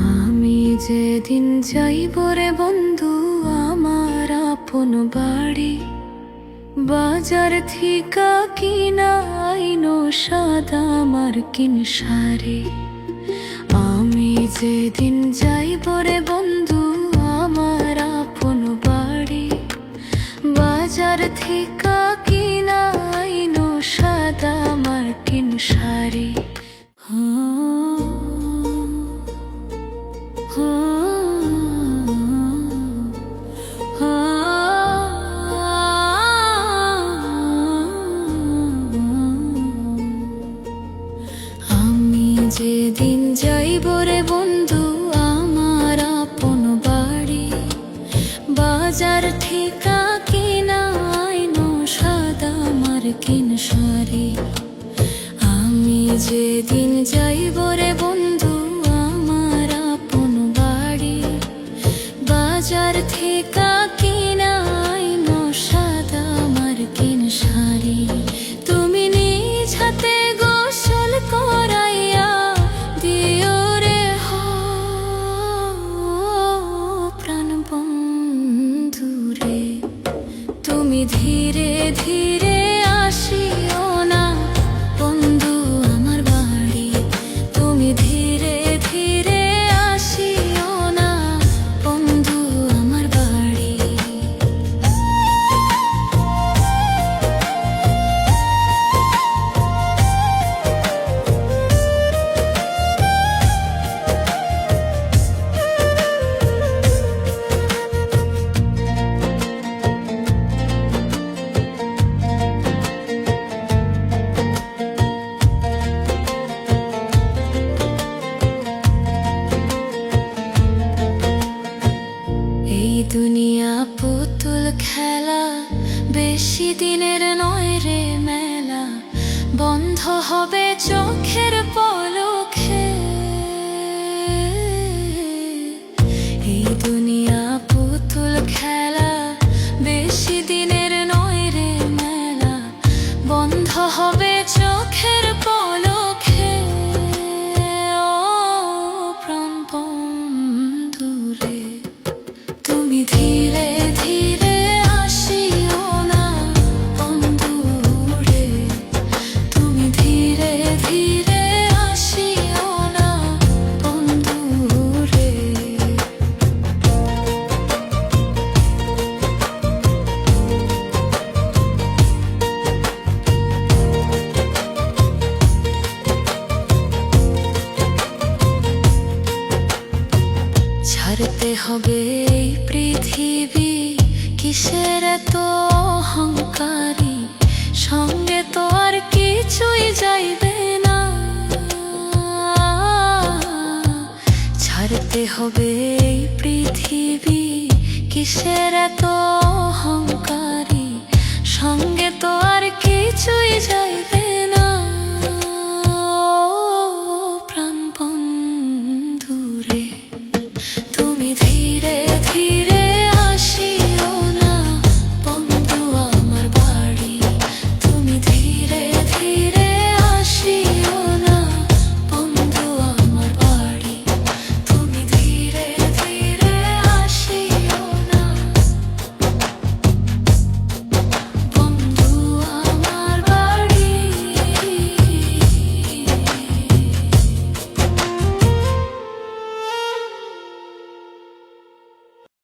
আমি যেদিন যাইব রে বন্ধু আমার আপন বাড়ি, বাজার থিকা কিনা আইনো সাদা মার্কিন শাড়ি। আমি যেদিন যাইব রে বন্ধু আমার আপন বাড়ি, বাজার থিকা কিনা আইনো সাদা মার্কিন শাড়ি। আমি যেদিন যাইব রে বন্ধু আমার আপন বাড়ি, বাজার ঠিকা কিনা আইনো সাদা মার্কিন শাড়ি। আমি যেদিন যাইব রে বন্ধু আমার আপন বাড়ি, বাজার ঠিকা কিনা আইনো সাদা মার্কিন শাড়ি। তুমি নিজ হাতে গোসল করাইয়া দিও রে প্রাণ বন্ধু রে। তুমি ধীরে ধীরে আসিও না বন্ধু আমার বাড়ি, তুমি ধীরে ধীরে আসিও না বন্ধু আমার বাড়ি। এই দুনিয়া পুতুল খেলা, বেশি দিনের নয় রে মেলা, বন্ধ হবে চোখের পলকে। এই দুনিয়া পুতুল খেলা, বেশি দিনের নয় রে মেলা, বন্ধ হবে চোখের পলকে। ও প্রাণ বন্ধু রে, তুমি ধীরে ধীরে আসিও না বন্ধু রে, তুমি ধীরে ধীরে আসিও না বন্ধু রে। ছাড়তে হবে এই পৃথিবী, কিসের এত অহংকারী, সঙ্গে তো আর কিছুই যাইবে না। ছাড়তে হবে এই পৃথিবী, কিসের এত অহংকারী, সঙ্গে তো আর কিছুই যাইবে